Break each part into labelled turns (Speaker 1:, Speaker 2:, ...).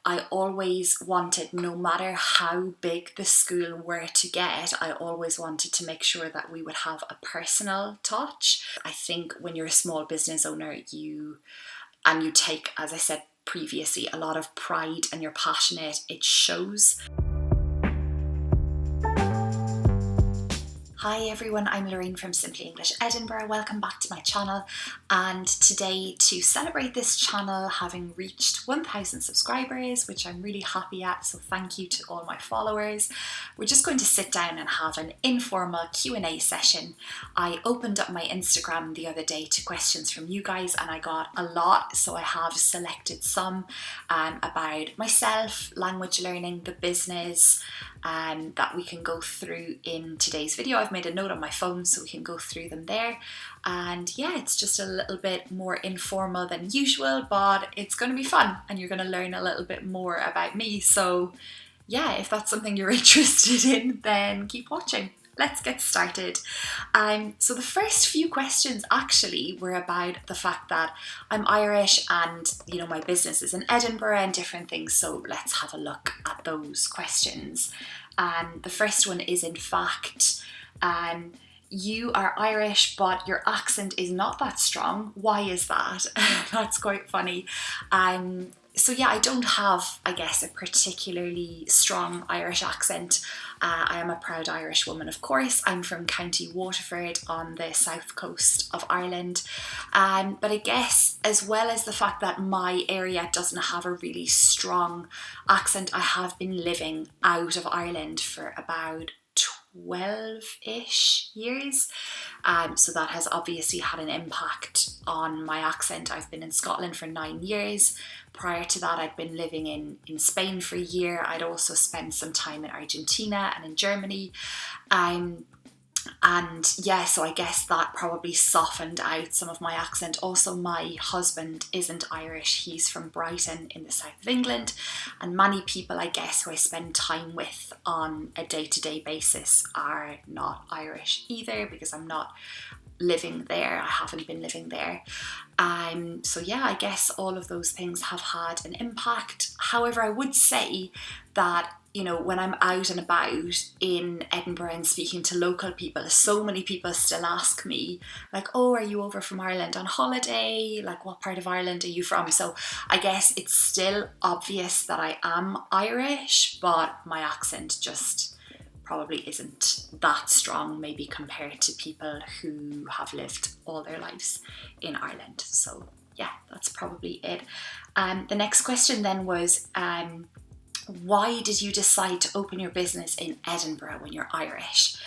Speaker 1: I always wanted, no matter how big the school were to get, I always wanted to make sure that we would have a personal touch. I think when you're a small business owner, you take, as I said previously, a lot of pride and you're passionate, it shows. Hi everyone, I'm Lorraine from Simply English Edinburgh. Welcome back to my channel, and today, to celebrate this channel having reached 1,000 subscribers, which I'm really happy at, so thank you to all my followers, we're just going to sit down and have an informal Q&A session. I opened up my Instagram the other day to questions from you guys and I got a lot, so I have selected some about myself, language learning, the business, that we can go through in today's video. I've made a note on my phone so we can go through them there, and yeah, it's just a little bit more informal than usual, but it's going to be fun and you're going to learn a little bit more about me. So yeah, if that's something you're interested in, then keep watching. Let's get started. So the first few questions actually were about the fact that I'm Irish and, you know, my business is in Edinburgh and different things. So let's have a look at those questions. The first one is, in fact, you are Irish, but your accent is not that strong. Why is that? That's quite funny. So yeah, I don't have, I guess, a particularly strong Irish accent. I am a proud Irish woman, of course. I'm from County Waterford on the south coast of Ireland. But I guess, as well as the fact that my area doesn't have a really strong accent, I have been living out of Ireland for about 12-ish years. So that has obviously had an impact on my accent. I've been in Scotland for 9 years. Prior to that, I'd been living in Spain for a year. I'd also spent some time in Argentina and in Germany. And yeah, so I guess that probably softened out some of my accent. Also, my husband isn't Irish. He's from Brighton in the south of England. And many people, I guess, who I spend time with on a day-to-day basis are not Irish either, because I'm not living there. I haven't been living there. So yeah, I guess all of those things have had an impact. However, I would say that, you know, when I'm out and about in Edinburgh and speaking to local people, so many people still ask me, like, oh, are you over from Ireland on holiday? Like, what part of Ireland are you from? So I guess it's still obvious that I am Irish, but my accent just probably isn't that strong, maybe compared to people who have lived all their lives in Ireland. So yeah, that's probably it. The next question then was, why did you decide to open your business in Edinburgh when you're Irish?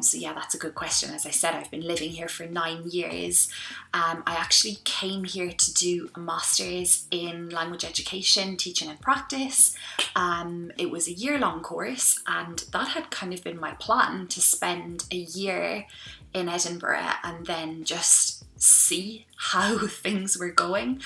Speaker 1: So yeah, that's a good question. As I said, I've been living here for 9 years. I actually came here to do a master's in language education, teaching and practice. It was a year-long course, and that had kind of been my plan, to spend a year in Edinburgh and then just see how things were going.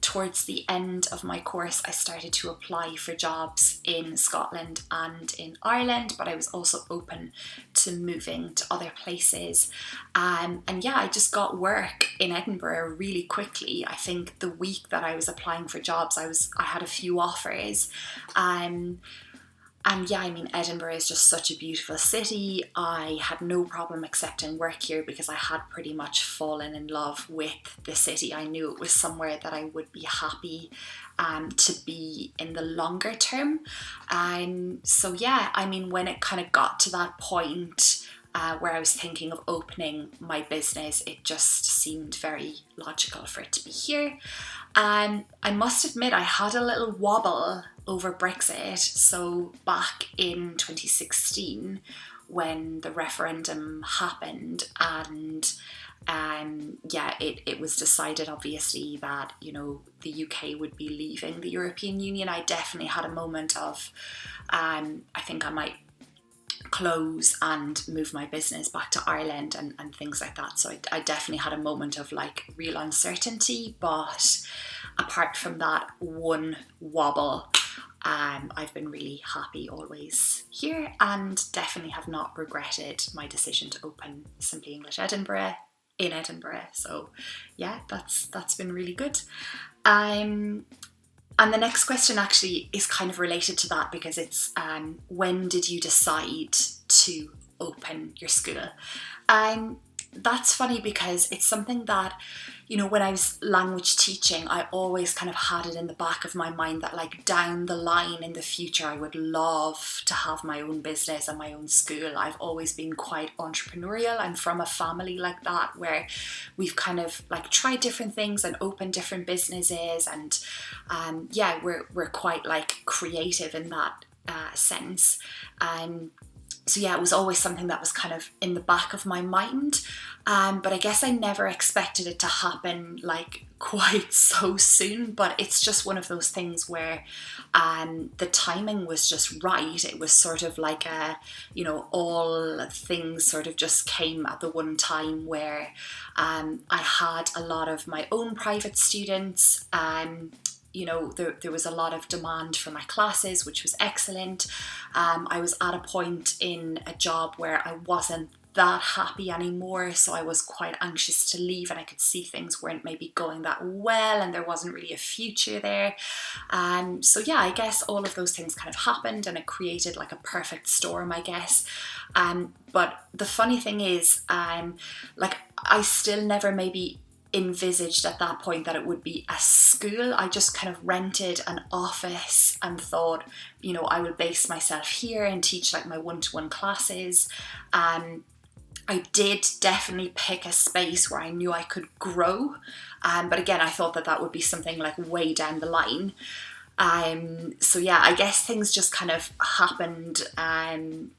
Speaker 1: Towards the end of my course, I started to apply for jobs in Scotland and in Ireland, but I was also open to moving to other places. And yeah, I just got work in Edinburgh really quickly. I think the week that I was applying for jobs, I had a few offers. And yeah, I mean, Edinburgh is just such a beautiful city. I had no problem accepting work here because I had pretty much fallen in love with the city. I knew it was somewhere that I would be happy to be in the longer term. So yeah, I mean, when it kind of got to that point where I was thinking of opening my business, it just seemed very logical for it to be here. I must admit, I had a little wobble over Brexit. So back in 2016, when the referendum happened, and yeah, it was decided obviously that, you know, the UK would be leaving the European Union, I definitely had a moment of, I think I might close and move my business back to Ireland and things like that. So I definitely had a moment of like real uncertainty, but apart from that one wobble, I've been really happy always here, and definitely have not regretted my decision to open Simply English Edinburgh in Edinburgh. So yeah, that's been really good. And the next question actually is kind of related to that, because it's when did you decide to open your school? That's funny because it's something that, you know, when I was language teaching, I always kind of had it in the back of my mind that like down the line in the future, I would love to have my own business and my own school. I've always been quite entrepreneurial. I'm from a family like that where we've kind of like tried different things and opened different businesses, and yeah, we're quite like creative in that sense. So yeah, it was always something that was kind of in the back of my mind. But I guess I never expected it to happen like quite so soon. But it's just one of those things where the timing was just right. It was sort of like you know, all things sort of just came at the one time where I had a lot of my own private students. You know, there was a lot of demand for my classes, which was excellent. I was at a point in a job where I wasn't that happy anymore, so I was quite anxious to leave, and I could see things weren't maybe going that well and there wasn't really a future there. So yeah, I guess all of those things kind of happened and it created like a perfect storm, I guess. But the funny thing is, like I still never maybe envisaged at that point that it would be a school. I just kind of rented an office and thought, you know, I will base myself here and teach like my one-to-one classes. I did definitely pick a space where I knew I could grow, but again, I thought that that would be something like way down the line. So yeah, I guess things just kind of happened, and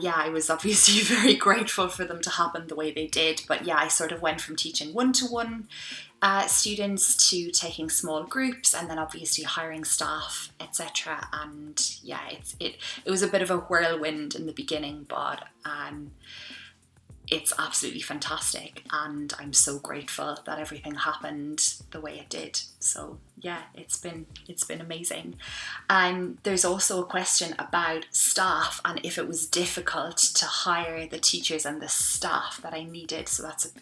Speaker 1: yeah, I was obviously very grateful for them to happen the way they did. But yeah, I sort of went from teaching one-to-one students to taking small groups, and then obviously hiring staff, etc. And yeah, it was a bit of a whirlwind in the beginning, but it's absolutely fantastic, and I'm so grateful that everything happened the way it did. So yeah, it's been amazing. There's also a question about staff and if it was difficult to hire the teachers and the staff that I needed. So that's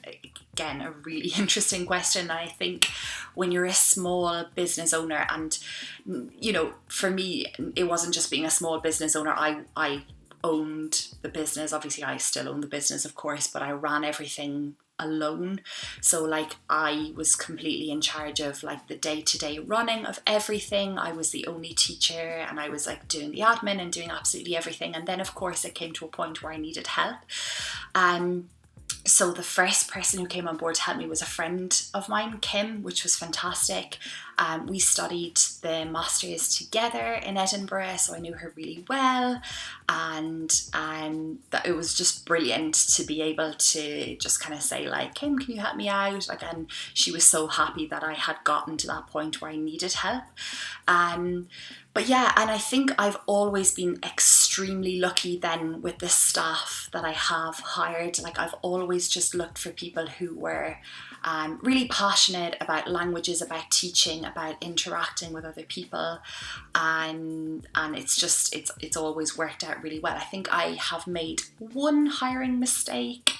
Speaker 1: again a really interesting question. And I think when you're a small business owner, and you know, for me, it wasn't just being a small business owner. I owned the business. Obviously I still own the business, of course, but I ran everything alone. So like I was completely in charge of like the day-to-day running of everything. I was the only teacher, and I was like doing the admin and doing absolutely everything. And then of course it came to a point where I needed help. So the first person who came on board to help me was a friend of mine, Kim, which was fantastic. We studied the masters together in Edinburgh, so I knew her really well, and that it was just brilliant to be able to just kind of say like, Kim, can you help me out? Like, and she was so happy that I had gotten to that point where I needed help. But yeah, and I think I've always been extremely lucky then with the staff that I have hired. Like I've always just looked for people who were really passionate about languages, about teaching, about interacting with other people, and it's always worked out really well. I think I have made one hiring mistake.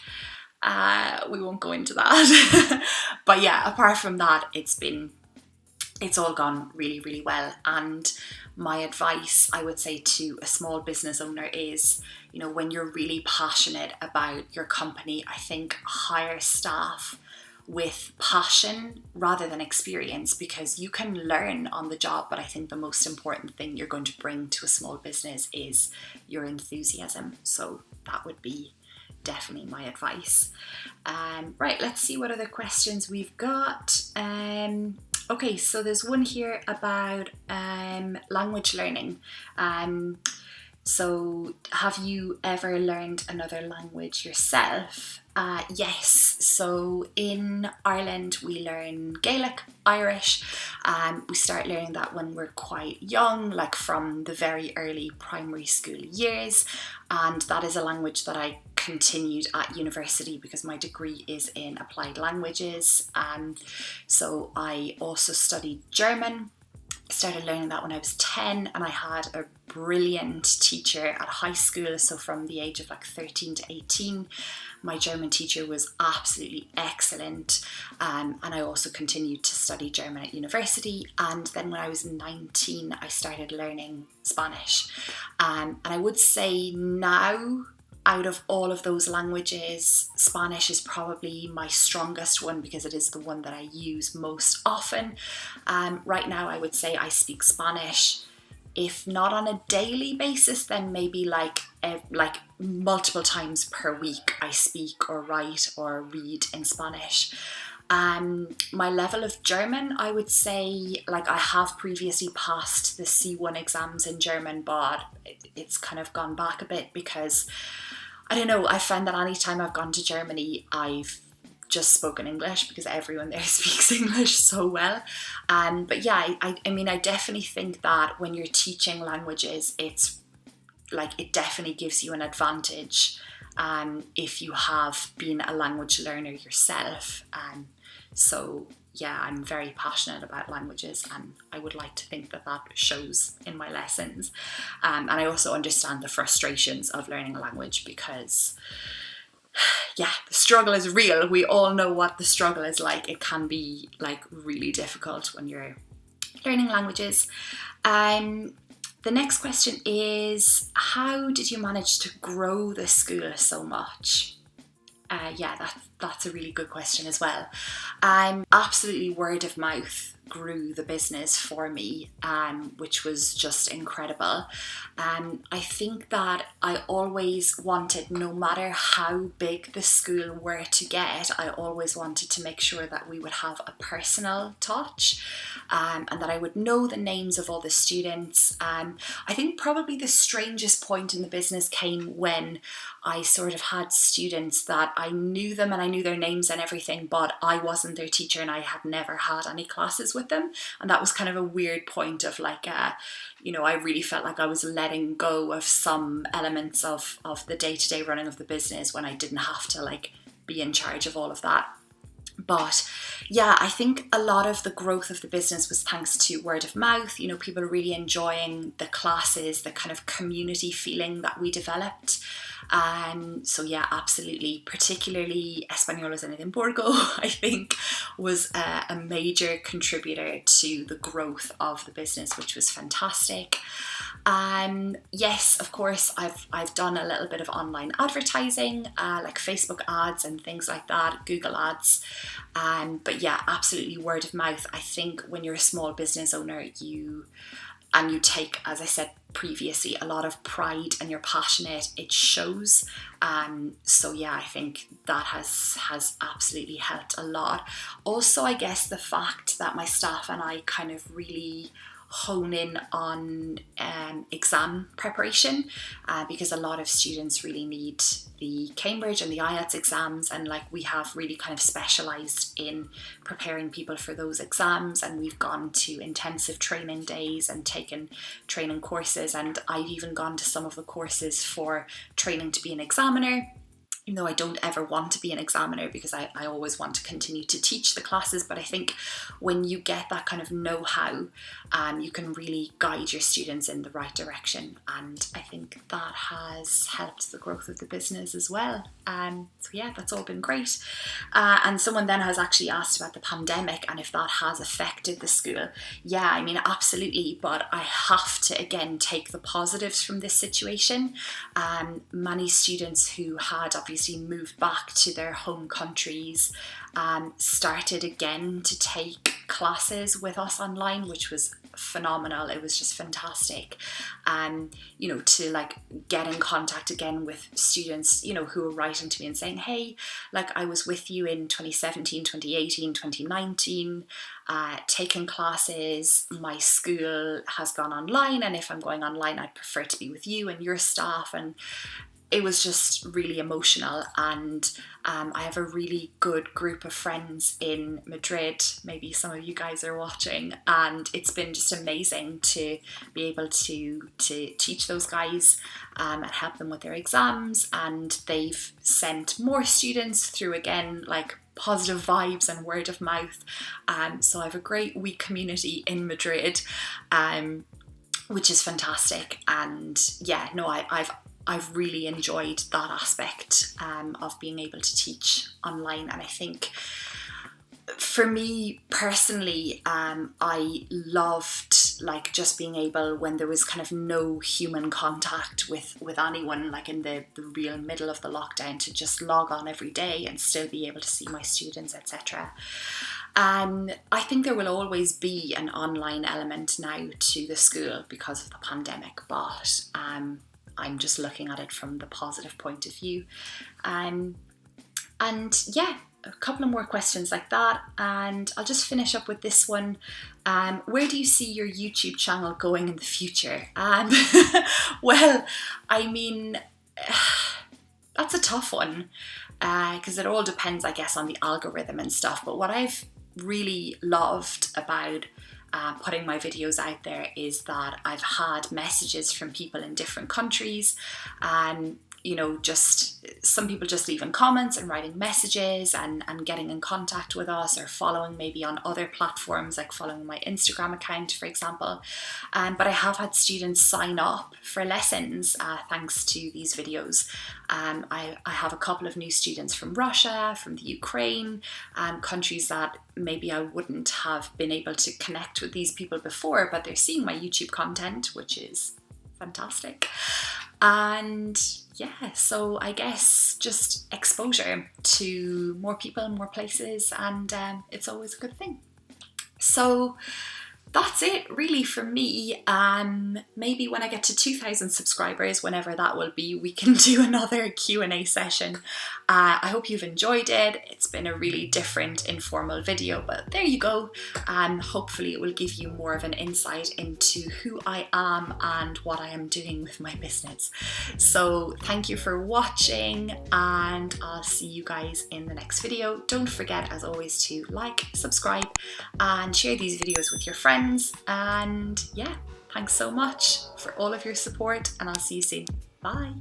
Speaker 1: We won't go into that. But yeah, apart from that, it's all gone really, really well. And my advice, I would say, to a small business owner is, you know, when you're really passionate about your company, I think hire staff with passion rather than experience, because you can learn on the job. But I think the most important thing you're going to bring to a small business is your enthusiasm. So that would be definitely my advice. Right, let's see what other questions we've got. Okay, so there's one here about language learning. So have you ever learned another language yourself? Yes, so in Ireland we learn Gaelic, Irish. We start learning that when we're quite young, like from the very early primary school years, and that is a language that I continued at university because my degree is in applied languages. So I also studied German. Started learning that when I was 10, and I had a brilliant teacher at high school. So from the age of like 13 to 18, my German teacher was absolutely excellent. And I also continued to study German at university. And then when I was 19, I started learning Spanish. And I would say now, out of all of those languages, Spanish is probably my strongest one because it is the one that I use most often. Right now, I would say I speak Spanish, if not on a daily basis, then maybe like multiple times per week I speak or write or read in Spanish. My level of German, I would say, like, I have previously passed the C1 exams in German, but it's kind of gone back a bit because, I don't know, I found that anytime I've gone to Germany, I've just spoken English because everyone there speaks English so well. But yeah, I mean, I definitely think that when you're teaching languages, it's like, it definitely gives you an advantage if you have been a language learner yourself. So yeah, I'm very passionate about languages, and I would like to think that that shows in my lessons. And I also understand the frustrations of learning a language because, yeah, the struggle is real. We all know what the struggle is like. It can be like really difficult when you're learning languages. The next question is, how did you manage to grow the school so much? Yeah, that's a really good question as well. Absolutely, word of mouth grew the business for me, which was just incredible. I think that I always wanted, no matter how big the school were to get, I always wanted to make sure that we would have a personal touch, and that I would know the names of all the students. I think probably the strangest point in the business came when I sort of had students that I knew them and I knew their names and everything, but I wasn't their teacher and I had never had any classes with them. And that was kind of a weird point of like, I really felt like I was letting go of some elements of the day-to-day running of the business when I didn't have to like be in charge of all of that. But yeah, I think a lot of the growth of the business was thanks to word of mouth, people really enjoying the classes, the kind of community feeling that we developed. So yeah, absolutely, particularly Españoles en Edimburgo, I think, was a major contributor to the growth of the business, which was fantastic. Yes, of course, I've done a little bit of online advertising, like Facebook ads and things like that, Google ads. But yeah, absolutely word of mouth. I think when you're a small business owner, you take, as I said previously, a lot of pride and you're passionate, it shows. So yeah, I think that has absolutely helped a lot. Also, I guess the fact that my staff and I kind of really hone in on exam preparation, because a lot of students really need the Cambridge and the IELTS exams, and like we have really kind of specialised in preparing people for those exams, and we've gone to intensive training days and taken training courses, and I've even gone to some of the courses for training to be an examiner. Even though I don't ever want to be an examiner because I always want to continue to teach the classes, but I think when you get that kind of know-how, you can really guide your students in the right direction, and I think that has helped the growth of the business as well. So yeah, that's all been great. And someone then has actually asked about the pandemic and if that has affected the school. Yeah, I mean, absolutely, but I have to again take the positives from this situation. Many students who had obviously moved back to their home countries started again to take classes with us online, which was phenomenal. It was just fantastic. To like get in contact again with students, who were writing to me and saying, hey, like I was with you in 2017, 2018, 2019, taking classes, my school has gone online, and if I'm going online, I'd prefer to be with you and your staff. And it was just really emotional, and I have a really good group of friends in Madrid. Maybe some of you guys are watching, and it's been just amazing to be able to teach those guys and help them with their exams, and they've sent more students through, again, like positive vibes and word of mouth. So I have a great wee community in Madrid. which is fantastic. And yeah, no, I've really enjoyed that aspect of being able to teach online. And I think for me personally, I loved like just being able, when there was kind of no human contact with anyone, like in the real middle of the lockdown, to just log on every day and still be able to see my students, etc. I think there will always be an online element now to the school because of the pandemic, but I'm just looking at it from the positive point of view. And yeah, a couple of more questions like that, and I'll just finish up with this one. Where do you see your YouTube channel going in the future? Well, I mean, that's a tough one, because it all depends, I guess, on the algorithm and stuff. But what I've really loved about putting my videos out there is that I've had messages from people in different countries, and you know, just some people just leaving comments and writing messages and getting in contact with us, or following maybe on other platforms, like following my Instagram account, for example. But I have had students sign up for lessons thanks to these videos. I have a couple of new students from Russia, from the Ukraine, countries that maybe I wouldn't have been able to connect with these people before, but they're seeing my YouTube content, which is fantastic. And yeah, so I guess just exposure to more people, more places, and it's always a good thing. So that's it really for me. Maybe when I get to 2,000 subscribers, whenever that will be, we can do another Q&A session. I hope you've enjoyed it. It's been a really different, informal video, but there you go. Hopefully it will give you more of an insight into who I am and what I am doing with my business. So thank you for watching, and I'll see you guys in the next video. Don't forget, as always, to like, subscribe, and share these videos with your friends. And yeah, thanks so much for all of your support, and I'll see you soon. Bye.